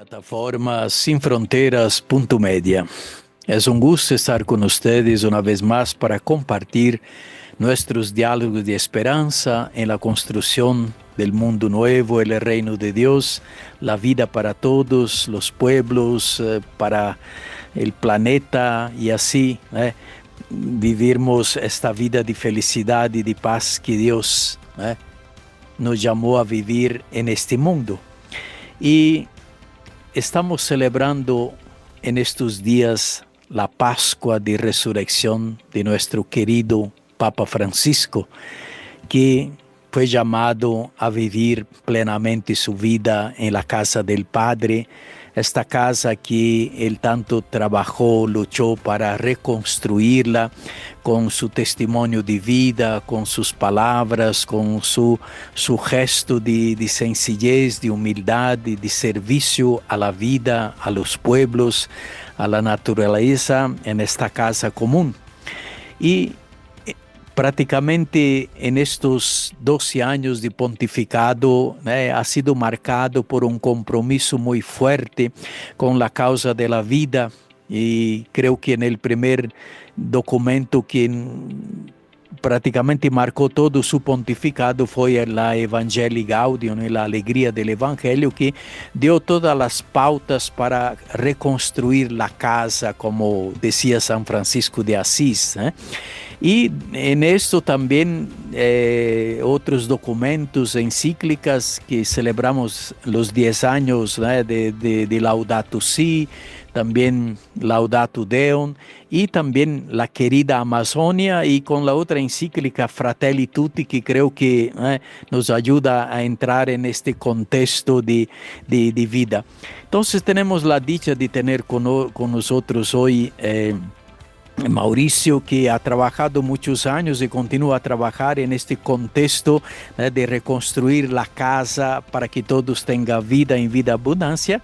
plataforma sinfronteras.media. Es un gusto estar con ustedes una vez más para compartir nuestros diálogos de esperanza en la construcción del mundo nuevo, el reino de Dios, la vida para todos los pueblos, para el planeta y así vivirmos esta vida de felicidad y de paz que Dios nos llamó a vivir en este mundo. Y estamos celebrando en estos días la Pascua de Resurrección de nuestro querido Papa Francisco, que fue llamado a vivir plenamente su vida en la casa del Padre, esta casa que él tanto trabajó, luchó para reconstruirla con su testimonio de vida, con sus palabras, con su gesto de sencillez, de humildad, de servicio a la vida, a los pueblos, a la naturaleza en esta casa común. Y prácticamente en estos 12 años de pontificado ha sido marcado por un compromiso muy fuerte con la causa de la vida, y creo que en el primer documento que prácticamente marcó todo su pontificado fue la Evangelii Gaudium, la alegría del Evangelio, que dio todas las pautas para reconstruir la casa, como decía San Francisco de Asís. Y en esto también otros documentos, encíclicas que celebramos los 10 años de Laudato Si, también Laudato Deum, y también la querida Amazonia, y con la otra encíclica Fratelli Tutti, que creo que nos ayuda a entrar en este contexto de vida. Entonces tenemos la dicha de tener con nosotros hoy Mauricio, que ha trabajado muchos años y continúa a trabajar en este contexto de reconstruir la casa para que todos tengan vida en vida abundancia,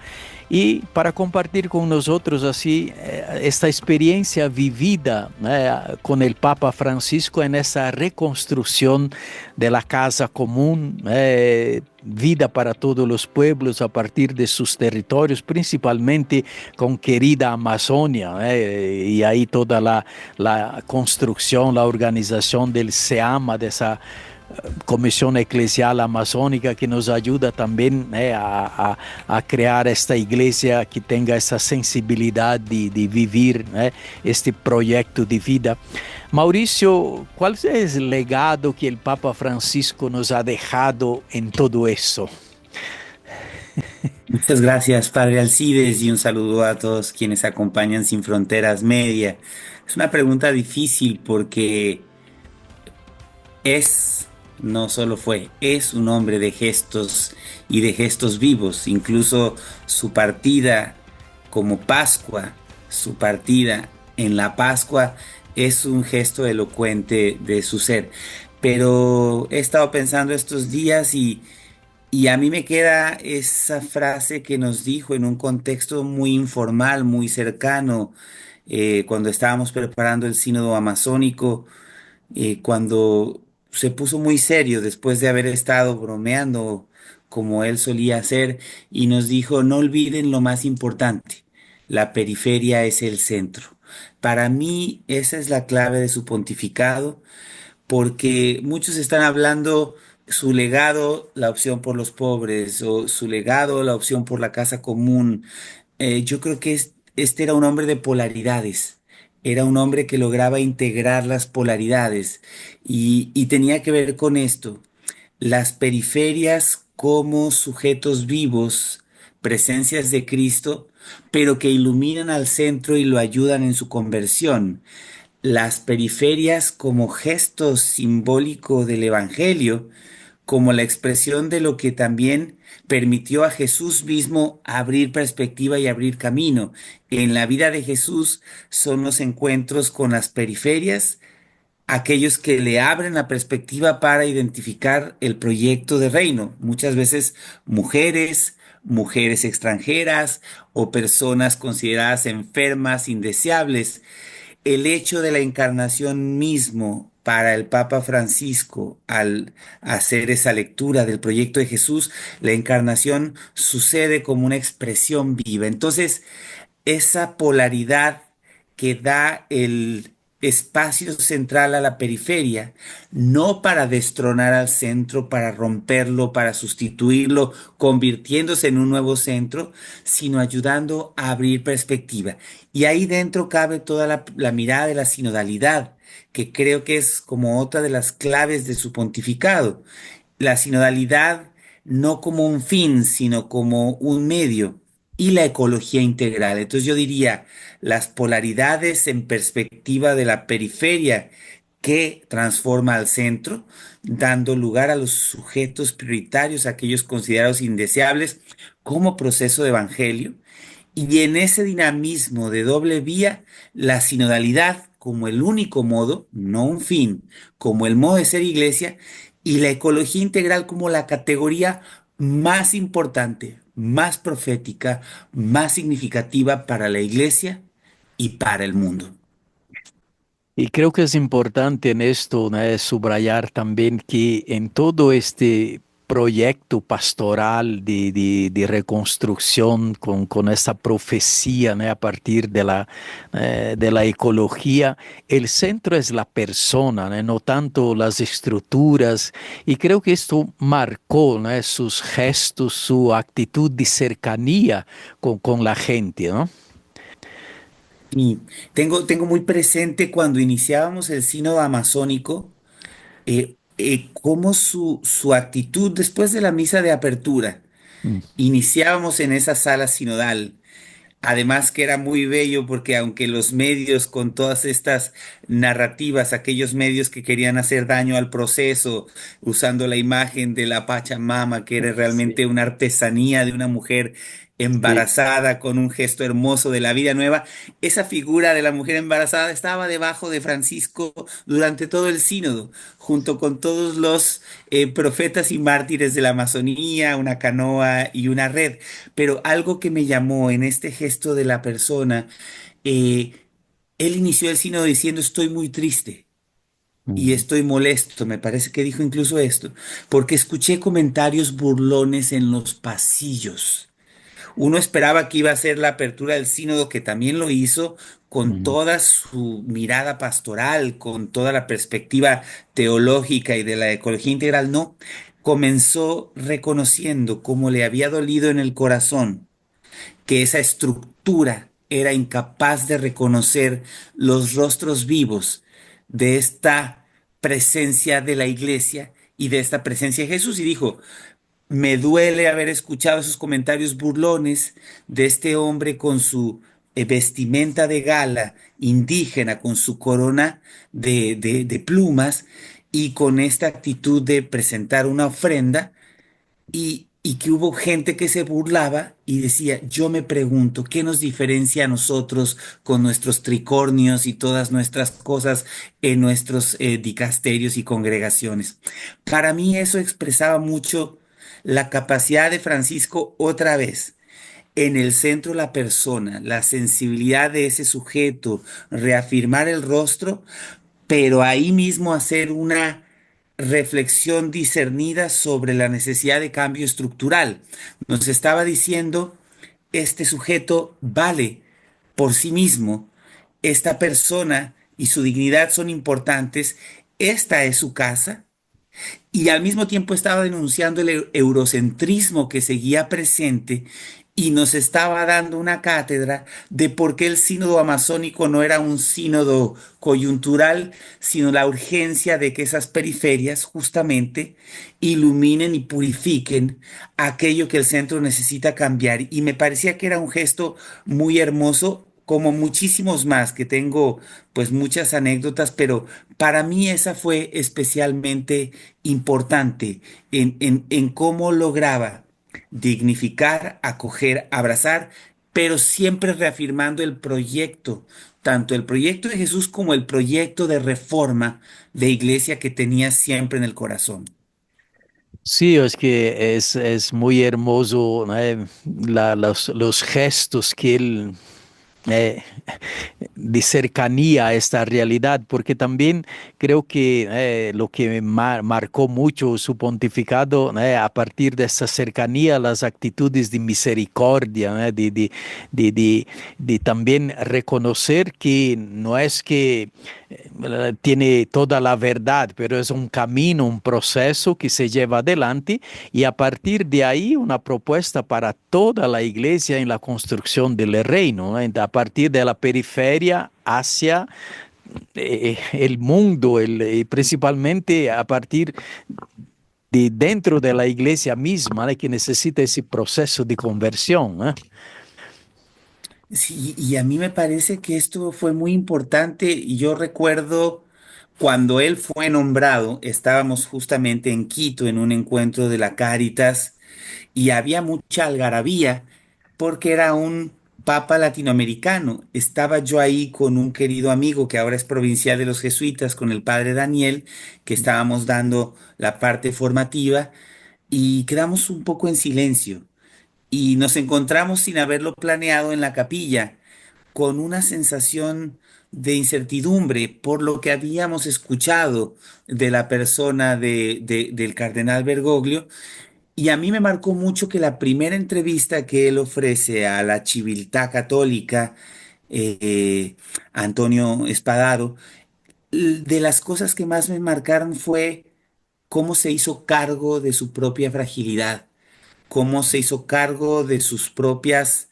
y para compartir con nosotros así esta experiencia vivida con el Papa Francisco en esa reconstrucción de la casa común, vida para todos los pueblos a partir de sus territorios, principalmente con querida Amazonia, y ahí toda la construcción, la organización del SEAMA, de esa Comisión Eclesial Amazónica, que nos ayuda también a crear esta iglesia que tenga esa sensibilidad de vivir este proyecto de vida. Mauricio, ¿cuál es el legado que el Papa Francisco nos ha dejado en todo eso? Muchas gracias, Padre Alcides, y un saludo a todos quienes acompañan Sin Fronteras Media. Es una pregunta difícil porque no solo fue, es un hombre de gestos y de gestos vivos. Incluso su partida como Pascua, su partida en la Pascua es un gesto elocuente de su ser. Pero he estado pensando estos días y a mí me queda esa frase que nos dijo en un contexto muy informal, muy cercano, cuando estábamos preparando el sínodo amazónico, cuando se puso muy serio después de haber estado bromeando como él solía hacer, y nos dijo: no olviden lo más importante, la periferia es el centro. Para mí esa es la clave de su pontificado, porque muchos están hablando su legado, la opción por los pobres, o su legado, la opción por la casa común. Yo creo que este era un hombre de polaridades. Era un hombre que lograba integrar las polaridades y tenía que ver con esto: las periferias como sujetos vivos, presencias de Cristo, pero que iluminan al centro y lo ayudan en su conversión; las periferias como gesto simbólico del Evangelio, como la expresión de lo que también permitió a Jesús mismo abrir perspectiva y abrir camino. En la vida de Jesús son los encuentros con las periferias, aquellos que le abren la perspectiva para identificar el proyecto de reino. Muchas veces mujeres extranjeras o personas consideradas enfermas, indeseables. El hecho de la encarnación mismo para el Papa Francisco al hacer esa lectura del proyecto de Jesús, la encarnación sucede como una expresión viva. Entonces, esa polaridad que da el espacio central a la periferia, no para destronar al centro, para romperlo, para sustituirlo, convirtiéndose en un nuevo centro, sino ayudando a abrir perspectiva. Y ahí dentro cabe toda la mirada de la sinodalidad, que creo que es como otra de las claves de su pontificado. La sinodalidad no como un fin, sino como un medio, y la ecología integral. Entonces yo diría las polaridades en perspectiva de la periferia que transforma al centro, dando lugar a los sujetos prioritarios, aquellos considerados indeseables, como proceso de evangelio. Y en ese dinamismo de doble vía, la sinodalidad como el único modo, no un fin, como el modo de ser iglesia, y la ecología integral como la categoría más importante, más profética, más significativa para la iglesia y para el mundo. Y creo que es importante en esto, ¿no?, subrayar también que en todo este proyecto pastoral de reconstrucción con esta profecía, ¿no?, a partir de la ecología, el centro es la persona, ¿no?, no tanto las estructuras. Y creo que esto marcó, ¿no?, sus gestos, su actitud de cercanía con la gente, ¿no? Y tengo muy presente cuando iniciábamos el sínodo amazónico, cómo su actitud después de la misa de apertura. Mm. Iniciábamos en esa sala sinodal. Además que era muy bello porque aunque los medios con todas estas narrativas, aquellos medios que querían hacer daño al proceso, usando la imagen de la Pachamama, que era Sí. realmente una artesanía de una mujer Sí. embarazada con un gesto hermoso de la vida nueva, esa figura de la mujer embarazada estaba debajo de Francisco durante todo el sínodo, junto con todos los profetas y mártires de la Amazonía, una canoa y una red. Pero algo que me llamó en este gesto de la persona, eh, él inició el sínodo diciendo estoy muy triste y Mm. estoy molesto, me parece que dijo incluso esto, porque escuché comentarios burlones en los pasillos. Uno esperaba que iba a ser la apertura del sínodo, que también lo hizo con Mm. toda su mirada pastoral, con toda la perspectiva teológica y de la ecología integral. No, comenzó reconociendo cómo le había dolido en el corazón que esa estructura era incapaz de reconocer los rostros vivos de esta presencia de la iglesia y de esta presencia de Jesús. Y dijo, me duele haber escuchado esos comentarios burlones de este hombre con su vestimenta de gala indígena, con su corona de plumas y con esta actitud de presentar una ofrenda y que hubo gente que se burlaba y decía, yo me pregunto, ¿qué nos diferencia a nosotros con nuestros tricornios y todas nuestras cosas en nuestros dicasterios y congregaciones? Para mí eso expresaba mucho la capacidad de Francisco otra vez. En el centro la persona, la sensibilidad de ese sujeto, reafirmar el rostro, pero ahí mismo hacer una reflexión discernida sobre la necesidad de cambio estructural. Nos estaba diciendo, este sujeto vale por sí mismo, esta persona y su dignidad son importantes, esta es su casa, y al mismo tiempo estaba denunciando el eurocentrismo que seguía presente y nos estaba dando una cátedra de por qué el sínodo amazónico no era un sínodo coyuntural, sino la urgencia de que esas periferias justamente iluminen y purifiquen aquello que el centro necesita cambiar. Y me parecía que era un gesto muy hermoso, como muchísimos más, que tengo pues muchas anécdotas, pero para mí esa fue especialmente importante en cómo lograba dignificar, acoger, abrazar, pero siempre reafirmando el proyecto, tanto el proyecto de Jesús como el proyecto de reforma de iglesia que tenía siempre en el corazón. Sí, es que es muy hermoso, ¿no?, los gestos que él eh, de cercanía a esta realidad, porque también creo que lo que marcó mucho su pontificado, a partir de esa cercanía, las actitudes de misericordia, de también reconocer que no es que tiene toda la verdad, pero es un camino, un proceso que se lleva adelante y a partir de ahí una propuesta para toda la iglesia en la construcción del reino, ¿no? A partir de la periferia hacia el mundo, principalmente a partir de dentro de la iglesia misma, ¿no? Que necesita ese proceso de conversión, ¿eh? Sí, y a mí me parece que esto fue muy importante y yo recuerdo cuando él fue nombrado, estábamos justamente en Quito en un encuentro de la Cáritas y había mucha algarabía porque era un papa latinoamericano. Estaba yo ahí con un querido amigo que ahora es provincial de los jesuitas, con el padre Daniel, que estábamos dando la parte formativa y quedamos un poco en silencio y nos encontramos sin haberlo planeado en la capilla, con una sensación de incertidumbre por lo que habíamos escuchado de la persona del cardenal Bergoglio. Y a mí me marcó mucho que la primera entrevista que él ofrece a la Civiltà Católica, eh, Antonio Espadaro, de las cosas que más me marcaron fue cómo se hizo cargo de su propia fragilidad, cómo se hizo cargo de sus propias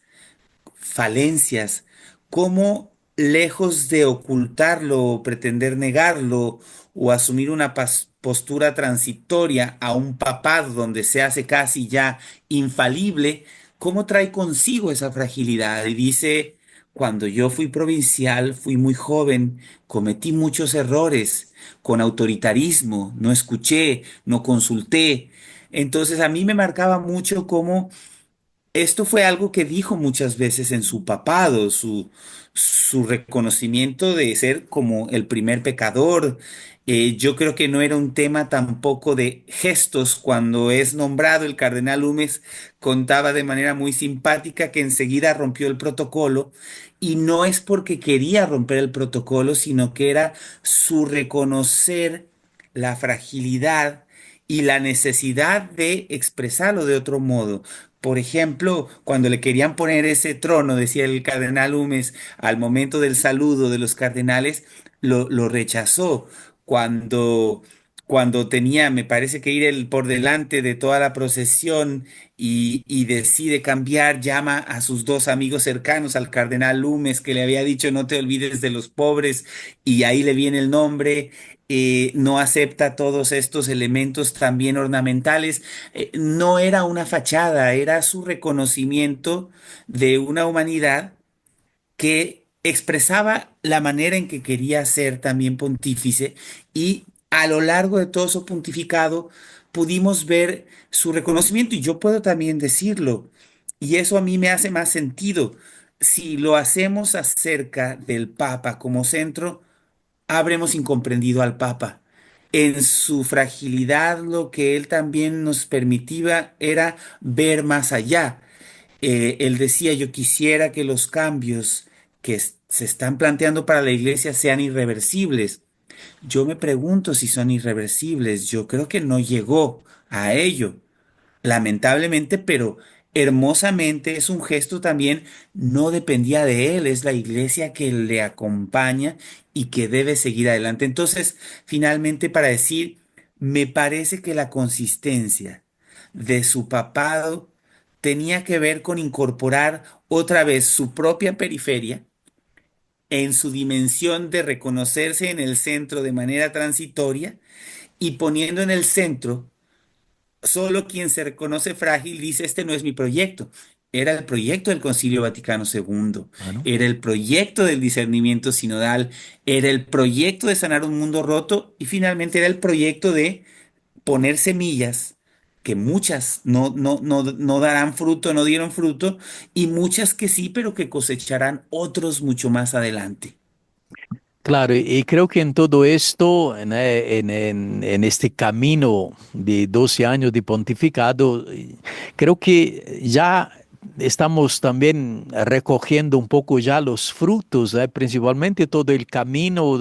falencias, cómo lejos de ocultarlo o pretender negarlo o asumir una postura transitoria a un papado donde se hace casi ya infalible, cómo trae consigo esa fragilidad y dice, cuando yo fui provincial, fui muy joven, cometí muchos errores con autoritarismo, no escuché, no consulté. Entonces a mí me marcaba mucho cómo esto fue algo que dijo muchas veces en su papado, su reconocimiento de ser como el primer pecador. Yo creo que no era un tema tampoco de gestos. Cuando es nombrado el cardenal Humes, contaba de manera muy simpática que enseguida rompió el protocolo y no es porque quería romper el protocolo, sino que era su reconocer la fragilidad y la necesidad de expresarlo de otro modo. Por ejemplo, cuando le querían poner ese trono, decía el cardenal Humes, al momento del saludo de los cardenales, lo rechazó. Cuando, cuando tenía, me parece que ir él por delante de toda la procesión y decide cambiar, llama a sus dos amigos cercanos, al cardenal Humes, que le había dicho no te olvides de los pobres, y ahí le viene el nombre. No acepta todos estos elementos también ornamentales. No era una fachada, era su reconocimiento de una humanidad que expresaba la manera en que quería ser también pontífice y a lo largo de todo su pontificado pudimos ver su reconocimiento y yo puedo también decirlo y eso a mí me hace más sentido. Si lo hacemos acerca del Papa como centro, habremos incomprendido al Papa. En su fragilidad, lo que él también nos permitía era ver más allá. Él decía, yo quisiera que los cambios que se están planteando para la iglesia sean irreversibles. Yo me pregunto si son irreversibles. Yo creo que no llegó a ello lamentablemente, pero hermosamente es un gesto también, no dependía de él, es la iglesia que le acompaña y que debe seguir adelante. Entonces, finalmente, para decir, me parece que la consistencia de su papado tenía que ver con incorporar otra vez su propia periferia en su dimensión de reconocerse en el centro de manera transitoria y poniendo en el centro solo quien se reconoce frágil dice, este no es mi proyecto. Era el proyecto del Concilio Vaticano II, Bueno. era el proyecto del discernimiento sinodal, era el proyecto de sanar un mundo roto y finalmente era el proyecto de poner semillas que muchas no darán fruto, no dieron fruto, y muchas que sí, pero que cosecharán otros mucho más adelante. Claro, y creo que en todo esto, en este camino de 12 años de pontificado, creo que ya estamos también recogiendo un poco ya los frutos, principalmente todo el camino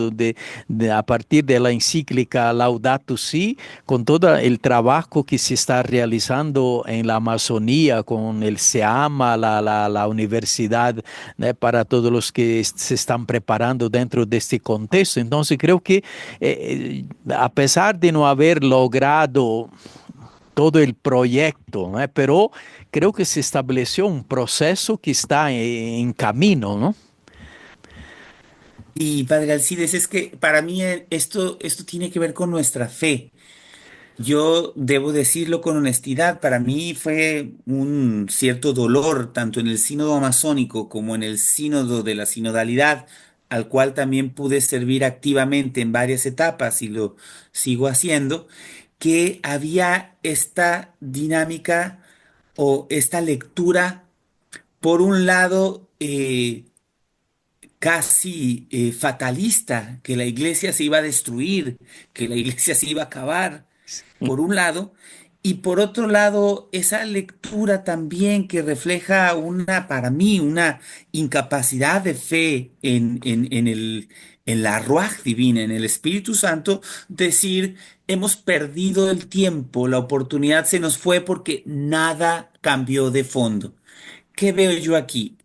a partir de la encíclica Laudato Si, con todo el trabajo que se está realizando en la Amazonía, con el SEAMA, la universidad, para todos los que se están preparando dentro de este contexto. Entonces creo que a pesar de no haber logrado todo el proyecto, ¿no? Pero creo que se estableció un proceso que está en camino, ¿no? Y Padre Alcides, es que para mí esto tiene que ver con nuestra fe. Yo debo decirlo con honestidad, para mí fue un cierto dolor, tanto en el sínodo amazónico como en el sínodo de la sinodalidad, al cual también pude servir activamente en varias etapas y lo sigo haciendo, que había esta dinámica o esta lectura, por un lado, casi fatalista, que la iglesia se iba a destruir, que la iglesia se iba a acabar por un lado, y por otro lado, esa lectura también que refleja para mí, una incapacidad de fe en la Ruaj divina, en el Espíritu Santo, decir, hemos perdido el tiempo, la oportunidad se nos fue porque nada cambió de fondo. ¿Qué veo yo aquí?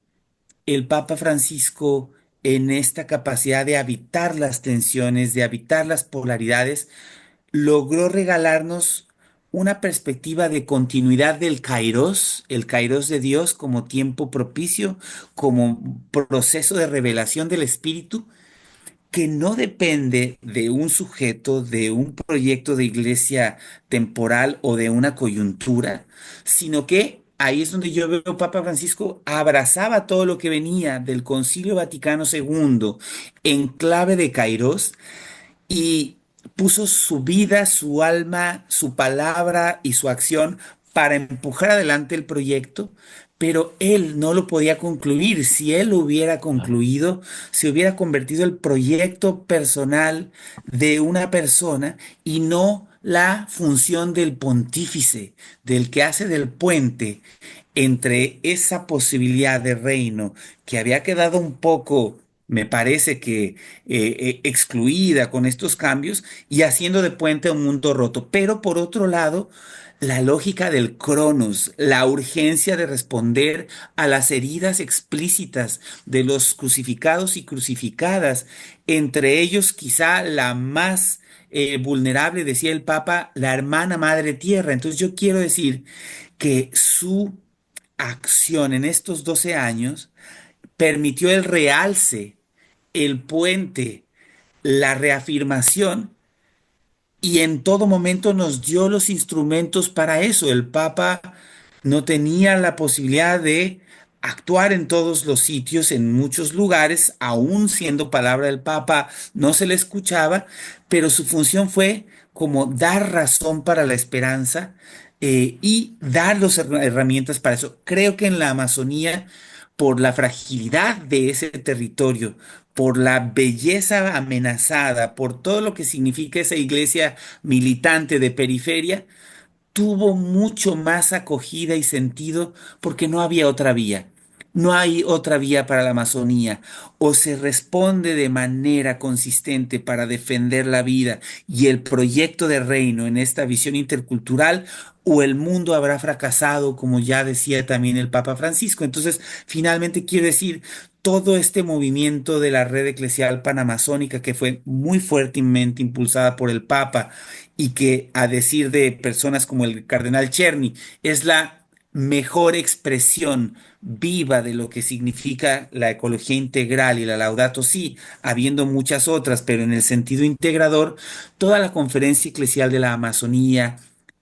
El Papa Francisco, en esta capacidad de habitar las tensiones, de habitar las polaridades, logró regalarnos una perspectiva de continuidad del Kairos, el Kairos de Dios como tiempo propicio, como proceso de revelación del Espíritu, que no depende de un sujeto, de un proyecto de iglesia temporal o de una coyuntura, sino que ahí es donde yo veo Papa Francisco abrazaba todo lo que venía del Concilio Vaticano II en clave de Kairos y puso su vida, su alma, su palabra y su acción para empujar adelante el proyecto, pero él no lo podía concluir. Si él lo hubiera concluido, se hubiera convertido el proyecto personal de una persona y no la función del pontífice, del que hace del puente entre esa posibilidad de reino que había quedado un poco, me parece que excluida con estos cambios y haciendo de puente a un mundo roto. Pero por otro lado, la lógica del Cronos, la urgencia de responder a las heridas explícitas de los crucificados y crucificadas, entre ellos quizá la más vulnerable, decía el Papa, la hermana Madre Tierra. Entonces yo quiero decir que su acción en estos 12 años permitió el realce, el puente, la reafirmación y en todo momento nos dio los instrumentos para eso. El Papa no tenía la posibilidad de actuar en todos los sitios, en muchos lugares, aún siendo palabra del Papa, no se le escuchaba, pero su función fue como dar razón para la esperanza y dar las herramientas para eso. Creo que en la Amazonía, por la fragilidad de ese territorio, por la belleza amenazada, por todo lo que significa esa iglesia militante de periferia, tuvo mucho más acogida y sentido porque no había otra vía. No hay otra vía para la Amazonía. O se responde de manera consistente para defender la vida y el proyecto de reino en esta visión intercultural, o el mundo habrá fracasado, como ya decía también el Papa Francisco. Entonces, finalmente quiero decir, todo este movimiento de la red eclesial panamazónica que fue muy fuertemente impulsada por el Papa y que, a decir de personas como el cardenal Czerny, es la mejor expresión viva de lo que significa la ecología integral y la Laudato Si, habiendo muchas otras, pero en el sentido integrador, toda la conferencia eclesial de la Amazonía,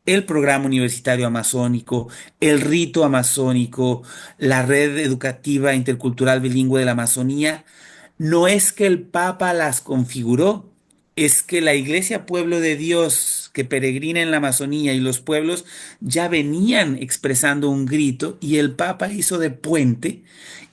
el programa universitario amazónico, el rito amazónico, la red educativa intercultural bilingüe de la Amazonía, no es que el Papa las configuró, es que la Iglesia Pueblo de Dios que peregrina en la Amazonía y los pueblos ya venían expresando un grito y el Papa hizo de puente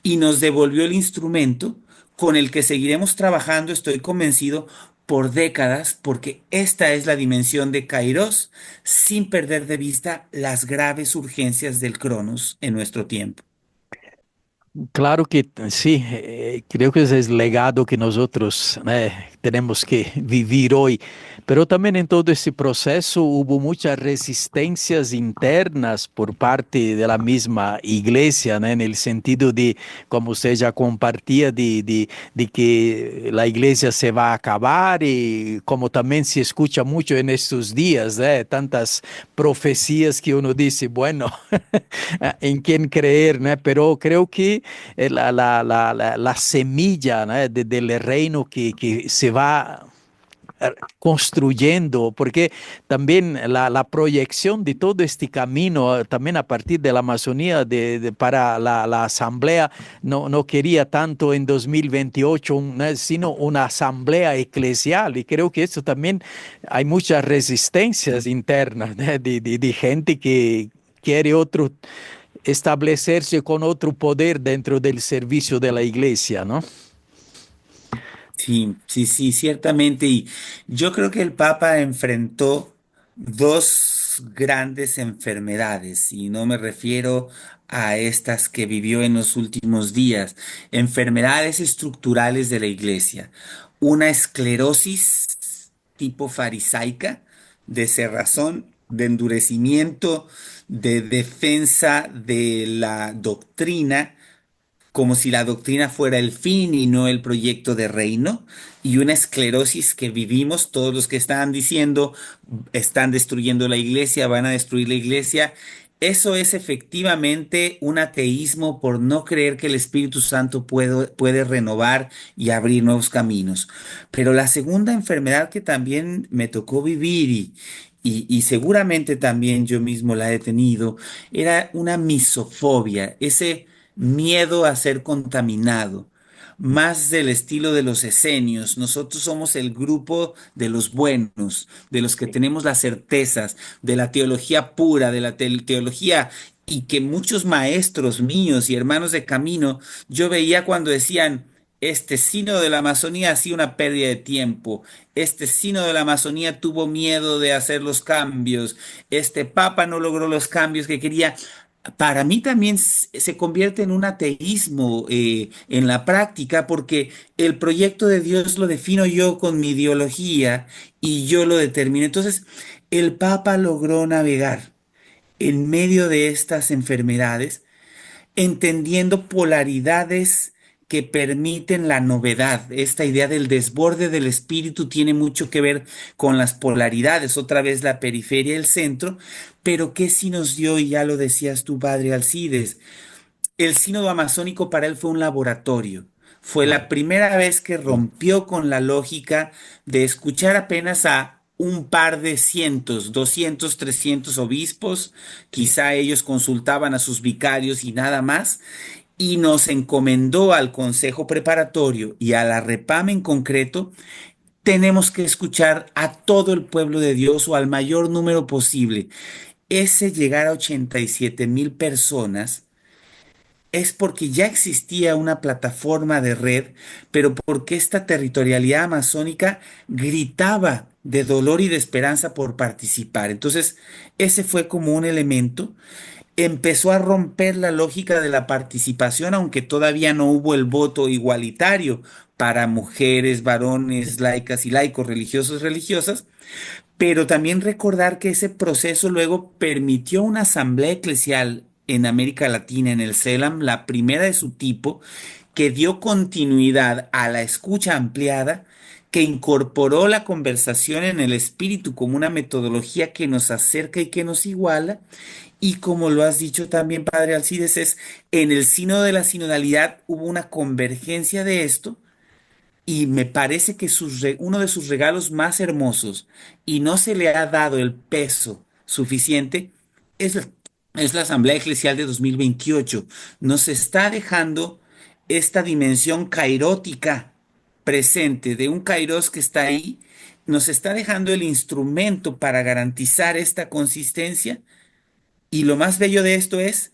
y nos devolvió el instrumento con el que seguiremos trabajando, estoy convencido, por décadas, porque esta es la dimensión de Kairos, sin perder de vista las graves urgencias del Cronos en nuestro tiempo. Claro que sí, creo que ese es el legado que nosotros tenemos que vivir hoy, pero también en todo este proceso hubo muchas resistencias internas por parte de la misma iglesia, ¿no? En el sentido de, como usted ya compartía, de que la iglesia se va a acabar y como también se escucha mucho en estos días, tantas profecías que uno dice, bueno, en quién creer, ¿no? Pero creo que la semilla, ¿no? Del reino que se va construyendo, porque también la proyección de todo este camino, también a partir de la Amazonía para la asamblea, no quería tanto en 2028, sino una asamblea eclesial, y creo que esto también hay muchas resistencias internas, ¿no? De gente que quiere otro establecerse con otro poder dentro del servicio de la iglesia, ¿no? Sí, sí, sí, ciertamente. Y yo creo que el Papa enfrentó dos grandes enfermedades, y no me refiero a estas que vivió en los últimos días, enfermedades estructurales de la Iglesia. Una esclerosis tipo farisaica, de cerrazón, de endurecimiento, de defensa de la doctrina como si la doctrina fuera el fin y no el proyecto de reino, y una esclerosis que vivimos, todos los que estaban diciendo, están destruyendo la iglesia, van a destruir la iglesia. Eso es efectivamente un ateísmo por no creer que el Espíritu Santo puede renovar y abrir nuevos caminos. Pero la segunda enfermedad que también me tocó vivir y seguramente también yo mismo la he tenido, era una misofobia, ese miedo a ser contaminado, más del estilo de los esenios. Nosotros somos el grupo de los buenos, de los que tenemos las certezas, de la teología pura, de la teología y que muchos maestros míos y hermanos de camino, yo veía cuando decían, este sínodo de la Amazonía ha sido una pérdida de tiempo. Este sínodo de la Amazonía tuvo miedo de hacer los cambios. Este papa no logró los cambios que quería. Para mí también se convierte en un ateísmo en la práctica, porque el proyecto de Dios lo defino yo con mi ideología y yo lo determino. Entonces, el Papa logró navegar en medio de estas enfermedades entendiendo polaridades que permiten la novedad. Esta idea del desborde del espíritu tiene mucho que ver con las polaridades, otra vez la periferia y el centro, pero ¿qué sí nos dio? Y ya lo decías tú, padre Alcides, el sínodo amazónico para él fue un laboratorio. Fue la primera vez que rompió con la lógica de escuchar apenas a un par de cientos, 200, 300 obispos, quizá ellos consultaban a sus vicarios y nada más, y nos encomendó al Consejo Preparatorio y a la REPAM en concreto. Tenemos que escuchar a todo el pueblo de Dios o al mayor número posible. Ese llegar a 87,000 personas es porque ya existía una plataforma de red, pero porque esta territorialidad amazónica gritaba de dolor y de esperanza por participar. Entonces, ese fue como un elemento. Empezó a romper la lógica de la participación, aunque todavía no hubo el voto igualitario para mujeres, varones, laicas y laicos, religiosos, religiosas, pero también recordar que ese proceso luego permitió una asamblea eclesial en América Latina, en el CELAM, la primera de su tipo, que dio continuidad a la escucha ampliada, que incorporó la conversación en el espíritu como una metodología que nos acerca y que nos iguala. Y como lo has dicho también, Padre Alcides, es en el sínodo de la sinodalidad hubo una convergencia de esto y me parece que uno de sus regalos más hermosos y no se le ha dado el peso suficiente es es la Asamblea Eclesial de 2028. Nos está dejando esta dimensión kairótica presente de un kairos que está ahí. Nos está dejando el instrumento para garantizar esta consistencia. Y lo más bello de esto es,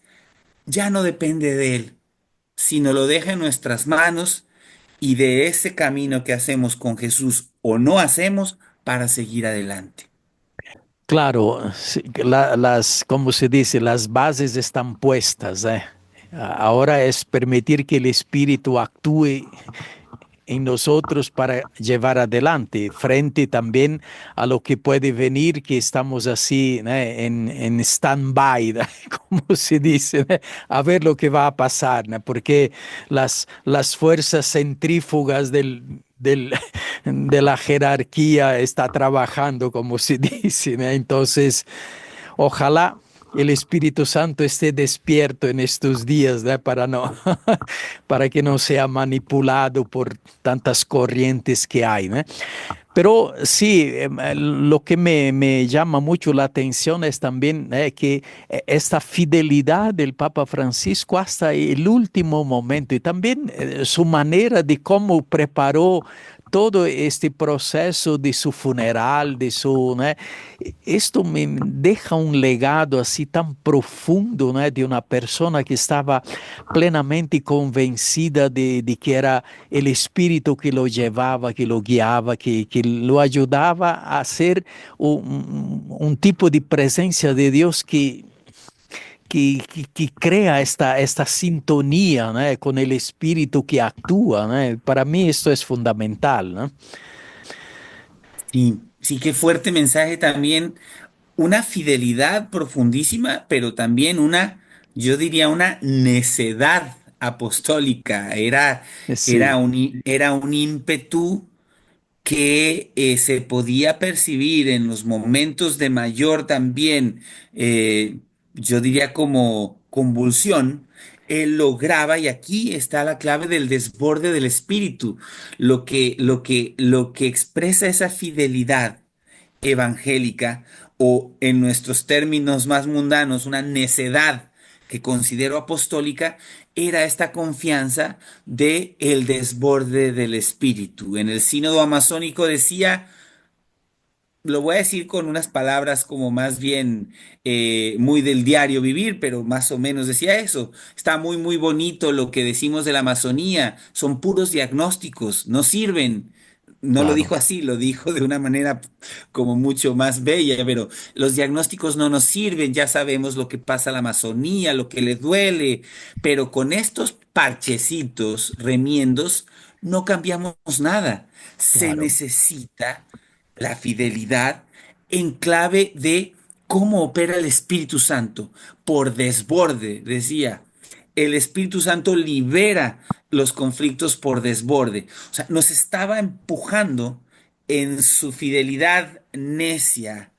ya no depende de él, sino lo deja en nuestras manos y de ese camino que hacemos con Jesús o no hacemos para seguir adelante. Claro, sí, como se dice, las bases están puestas, ¿eh? Ahora es permitir que el Espíritu actúe en nosotros para llevar adelante, frente también a lo que puede venir, que estamos así, ¿no? En stand-by, ¿no? Como se dice, ¿no? A ver lo que va a pasar, ¿no? Porque las fuerzas centrífugas de la jerarquía está trabajando, como se dice, ¿no? Entonces, ojalá el Espíritu Santo esté despierto en estos días, ¿no? Para no, para que no sea manipulado por tantas corrientes que hay, ¿no? Pero sí, lo que me llama mucho la atención es también que esta fidelidad del Papa Francisco hasta el último momento y también su manera de cómo preparó todo este proceso de su funeral, de su, ¿no? Esto me deja un legado así tan profundo, ¿no? De una persona que estaba plenamente convencida de que era el Espíritu que lo llevaba, que lo guiaba, que lo ayudaba a ser un tipo de presencia de Dios que crea esta sintonía, ¿no? Con el Espíritu que actúa, ¿no? Para mí esto es fundamental, ¿no? Sí, sí, qué fuerte mensaje también, una fidelidad profundísima, pero también una, yo diría, una necedad apostólica. Sí, Era un ímpetu que se podía percibir en los momentos de mayor también, yo diría como convulsión. Él lograba, y aquí está la clave del desborde del espíritu, lo que expresa esa fidelidad evangélica, o en nuestros términos más mundanos, una necedad que considero apostólica, era esta confianza de el desborde del espíritu. En el sínodo amazónico decía, lo voy a decir con unas palabras como más bien muy del diario vivir, pero más o menos decía eso. Está muy, muy bonito lo que decimos de la Amazonía. Son puros diagnósticos, no sirven. No lo claro, dijo así, lo dijo de una manera como mucho más bella, pero los diagnósticos no nos sirven, ya sabemos lo que pasa a la Amazonía, lo que le duele, pero con estos parchecitos, remiendos, no cambiamos nada. Se claro. necesita la fidelidad en clave de cómo opera el Espíritu Santo. Por desborde, decía, el Espíritu Santo libera los conflictos por desborde. O sea, nos estaba empujando en su fidelidad necia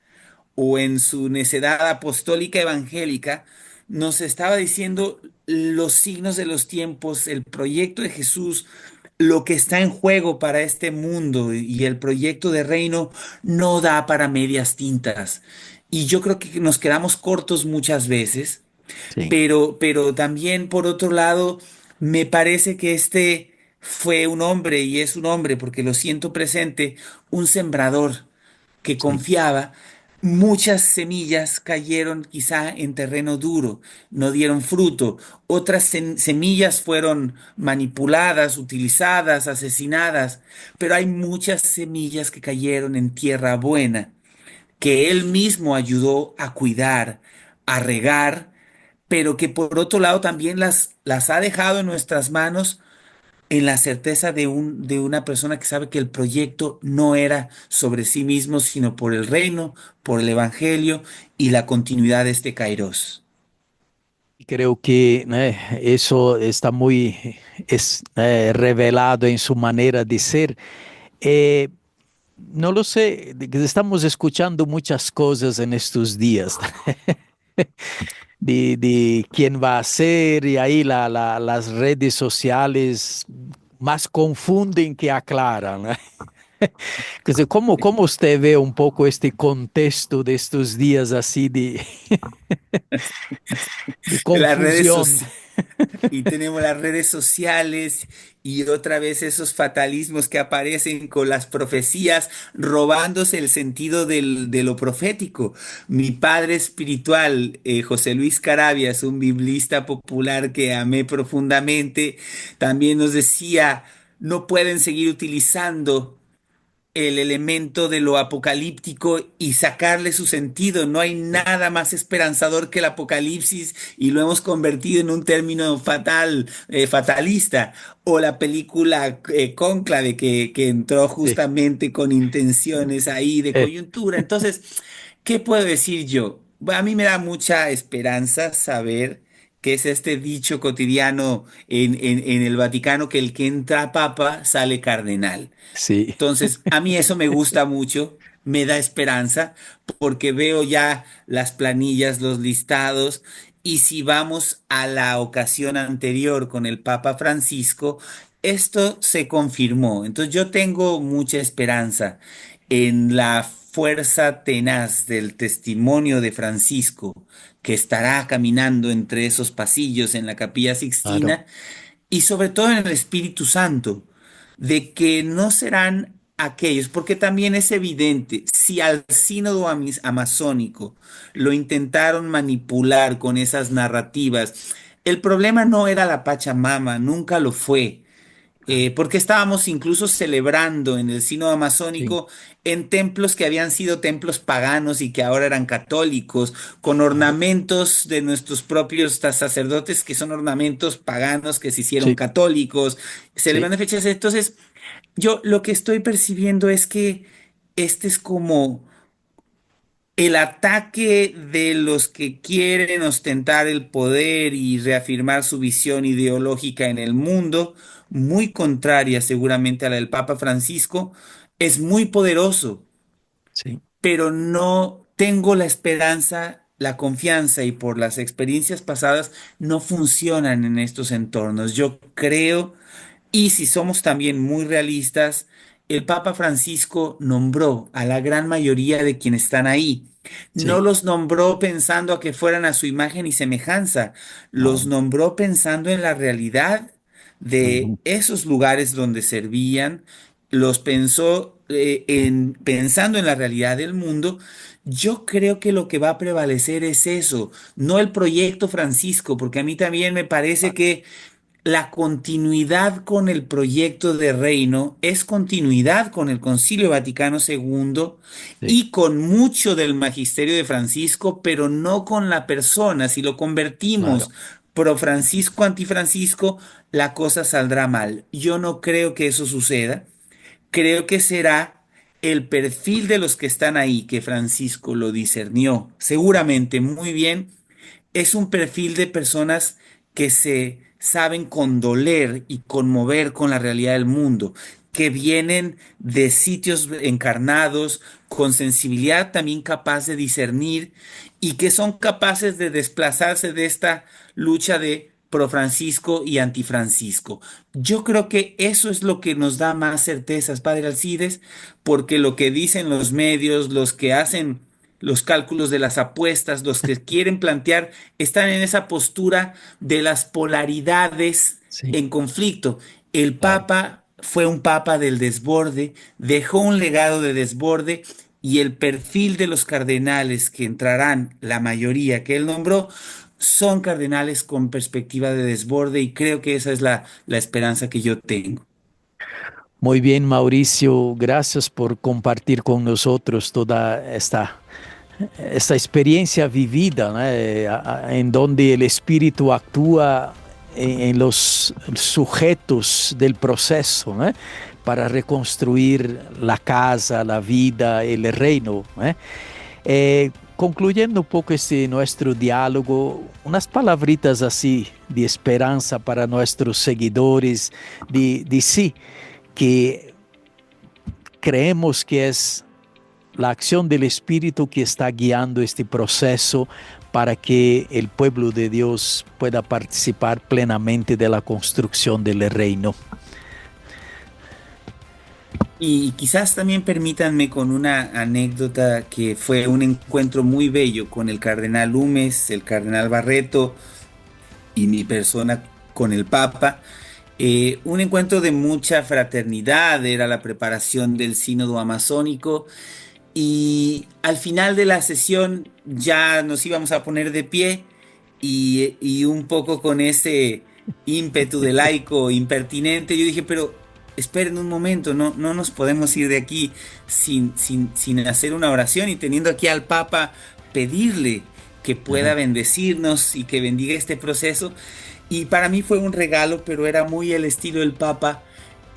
o en su necedad apostólica evangélica, nos estaba diciendo los signos de los tiempos, el proyecto de Jesús, lo que está en juego para este mundo y el proyecto de reino no da para medias tintas. Y yo creo que nos quedamos cortos muchas veces, Sí, pero también por otro lado, me parece que este fue un hombre y es un hombre, porque lo siento presente, un sembrador que sí. confiaba. Muchas semillas cayeron quizá en terreno duro, no dieron fruto. Otras semillas fueron manipuladas, utilizadas, asesinadas, pero hay muchas semillas que cayeron en tierra buena, que él mismo ayudó a cuidar, a regar, pero que por otro lado también las ha dejado en nuestras manos en la certeza de una persona que sabe que el proyecto no era sobre sí mismo, sino por el reino, por el evangelio y la continuidad de este Kairos. Creo que eso está muy revelado en su manera de ser. Eh, no lo sé, estamos escuchando muchas cosas en estos días de quién va a ser y ahí las redes sociales más confunden que aclaran, ¿no? Entonces, ¿cómo usted ve un poco este contexto de estos días así de Las redes confusión? sociales. Y tenemos las redes sociales y otra vez esos fatalismos que aparecen con las profecías, robándose el sentido de lo profético. Mi padre espiritual, José Luis Carabias, un biblista popular que amé profundamente, también nos decía, no pueden seguir utilizando el elemento de lo apocalíptico y sacarle su sentido. No hay Sí, nada más esperanzador que el apocalipsis y lo hemos convertido en un término fatalista. O la película Cónclave que entró sí, justamente con intenciones ahí de eh, coyuntura. Entonces, ¿qué puedo decir yo? Bueno, a mí me da mucha esperanza saber que es este dicho cotidiano en el Vaticano que el que entra papa sale cardenal. sí, Entonces, a mí eso me gusta mucho, me da esperanza, porque veo ya las planillas, los listados, y si vamos a la ocasión anterior con el Papa Francisco, esto se confirmó. Entonces, yo tengo mucha esperanza en la fuerza tenaz del testimonio de Francisco, que estará caminando entre esos pasillos en la Capilla claro, Sixtina, y sobre todo en el Espíritu Santo, de que no serán aquellos, porque también es evidente, si al sínodo amazónico lo intentaron manipular con esas narrativas, el problema no era la Pachamama, nunca lo fue. Porque estábamos incluso celebrando en el sínodo sí, amazónico en templos que habían sido templos paganos y que ahora eran católicos, con claro, ornamentos de nuestros propios sacerdotes que son ornamentos paganos que se hicieron sí, católicos, sí, celebrando fechas. Entonces, yo lo que estoy percibiendo es que este es como el ataque de los que quieren ostentar el poder y reafirmar su visión ideológica en el mundo, muy contraria seguramente a la del Papa Francisco, es muy poderoso, sí, pero no tengo la esperanza, la confianza y por las experiencias pasadas no funcionan en estos entornos. Yo creo, y si somos también muy realistas, el Papa Francisco nombró a la gran mayoría de quienes están ahí. No sí, los nombró pensando a que fueran a su imagen y semejanza, los no, nombró pensando en la realidad de ujú, esos lugares donde servían, los pensó pensando en la realidad del mundo. Yo creo que lo que va a prevalecer es eso, no el proyecto Francisco, porque a mí también me parece que la continuidad con el proyecto de reino es continuidad con el Concilio Vaticano II sí, y con mucho del magisterio de Francisco, pero no con la persona. Si lo convertimos claro, pro Francisco, anti Francisco, la cosa saldrá mal. Yo no creo que eso suceda. Creo que será el perfil de los que están ahí, que Francisco lo discernió seguramente muy bien, es un perfil de personas que se saben condoler y conmover con la realidad del mundo, que vienen de sitios encarnados, con sensibilidad también capaz de discernir y que son capaces de desplazarse de esta lucha de pro Francisco y anti Francisco. Yo creo que eso es lo que nos da más certezas, Padre Alcides, porque lo que dicen los medios, los que hacen los cálculos de las apuestas, los que quieren plantear, están en esa postura de las polaridades sí, en conflicto. El claro. Papa fue un Papa del desborde, dejó un legado de desborde y el perfil de los cardenales que entrarán, la mayoría que él nombró, son cardenales con perspectiva de desborde y creo que esa es la esperanza que yo tengo. Muy bien, Mauricio, gracias por compartir con nosotros toda esta experiencia vivida, ¿no? En donde el espíritu actúa en los sujetos del proceso, ¿no? Para reconstruir la casa, la vida, el reino, ¿no? Concluyendo un poco este nuestro diálogo, unas palabritas así de esperanza para nuestros seguidores, de sí, que creemos que es la acción del Espíritu que está guiando este proceso para que el pueblo de Dios pueda participar plenamente de la construcción del reino. Y quizás también permítanme con una anécdota que fue un encuentro muy bello con el cardenal Humes, el cardenal Barreto y mi persona con el Papa. Un encuentro de mucha fraternidad, era la preparación del sínodo amazónico y al final de la sesión ya nos íbamos a poner de pie y un poco con ese ímpetu de laico impertinente, yo dije, pero esperen un momento, no nos podemos ir de aquí sin hacer una oración y teniendo aquí al Papa, pedirle que pueda Ajá. bendecirnos y que bendiga este proceso. Y para mí fue un regalo, pero era muy el estilo del Papa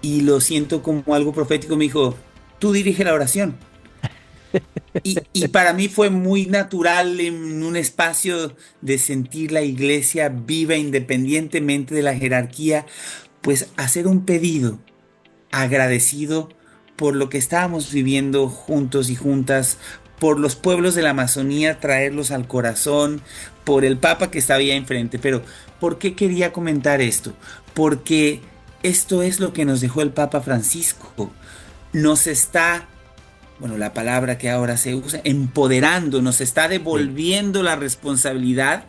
y lo siento como algo profético. Me dijo, tú dirige la oración. Y para mí fue muy natural en un espacio de sentir la iglesia viva independientemente de la jerarquía, pues hacer un pedido agradecido por lo que estábamos viviendo juntos y juntas, por los pueblos de la Amazonía, traerlos al corazón, por el Papa que estaba ahí enfrente. Pero, ¿por qué quería comentar esto? Porque esto es lo que nos dejó el Papa Francisco. Nos está, bueno, la palabra que ahora se usa, empoderando, nos está Sí, devolviendo la responsabilidad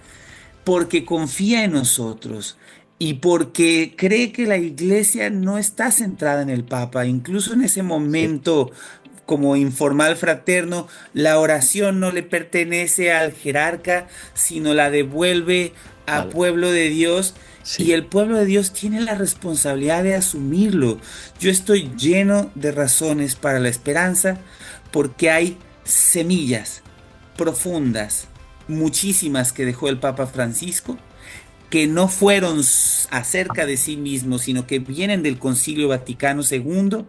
porque confía en nosotros y porque cree que la iglesia no está centrada en el Papa. Incluso en ese sí, momento, como informal fraterno, la oración no le pertenece al jerarca, sino la devuelve al al- pueblo de Dios. Y sí, el pueblo de Dios tiene la responsabilidad de asumirlo. Yo estoy lleno de razones para la esperanza porque hay semillas profundas, muchísimas que dejó el Papa Francisco, que no fueron acerca de sí mismos, sino que vienen del Concilio Vaticano II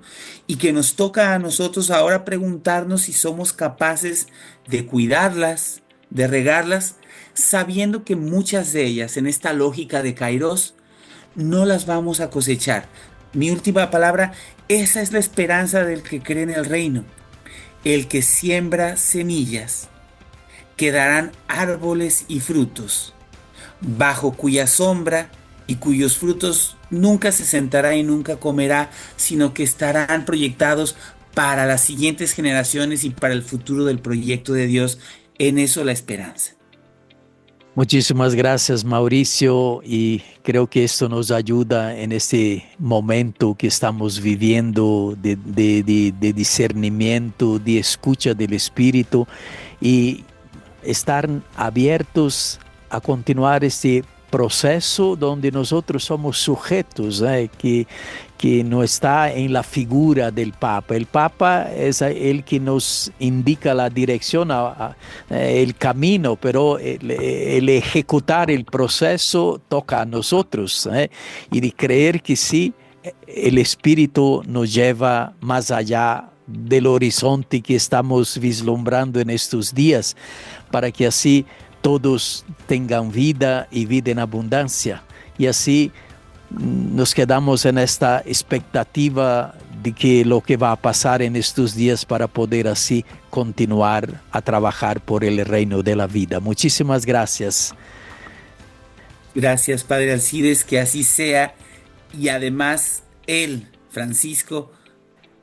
y que nos toca a nosotros ahora preguntarnos si somos capaces de cuidarlas, de regarlas, sabiendo que muchas de ellas en esta lógica de Kairos no las vamos a cosechar. Mi última palabra, esa es la esperanza del que cree en el reino. El que siembra semillas que darán árboles y frutos, bajo cuya sombra y cuyos frutos nunca se sentará y nunca comerá, sino que estarán proyectados para las siguientes generaciones y para el futuro del proyecto de Dios. En eso la esperanza. muchísimas gracias, Mauricio, y creo que esto nos ayuda en este momento que estamos viviendo de discernimiento, de escucha del Espíritu y estar abiertos a continuar este proceso donde nosotros somos sujetos, que no está en la figura del Papa. El Papa es el que nos indica la dirección, el camino, pero el ejecutar el proceso toca a nosotros, y de creer que sí, el Espíritu nos lleva más allá del horizonte que estamos vislumbrando en estos días, para que así todos tengan vida y vida en abundancia. Y así nos quedamos en esta expectativa de que lo que va a pasar en estos días para poder así continuar a trabajar por el reino de la vida. Muchísimas gracias. Gracias, Padre Alcides, que así sea. Y además, Él, Francisco,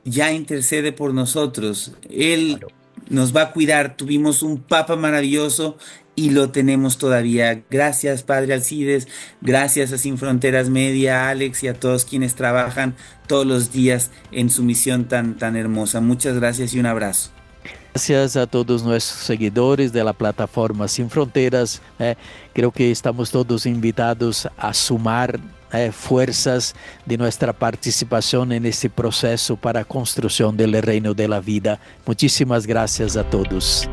ya intercede por nosotros. Él Claro. nos va a cuidar. Tuvimos un Papa maravilloso y lo tenemos todavía. Gracias, Padre Alcides. Gracias a Sin Fronteras Media, a Alex y a todos quienes trabajan todos los días en su misión tan hermosa. Muchas gracias y un abrazo. Gracias a todos nuestros seguidores de la plataforma Sin Fronteras. Creo que estamos todos invitados a sumar fuerzas de nuestra participación en este proceso para la construcción del reino de la vida. Muchísimas gracias a todos.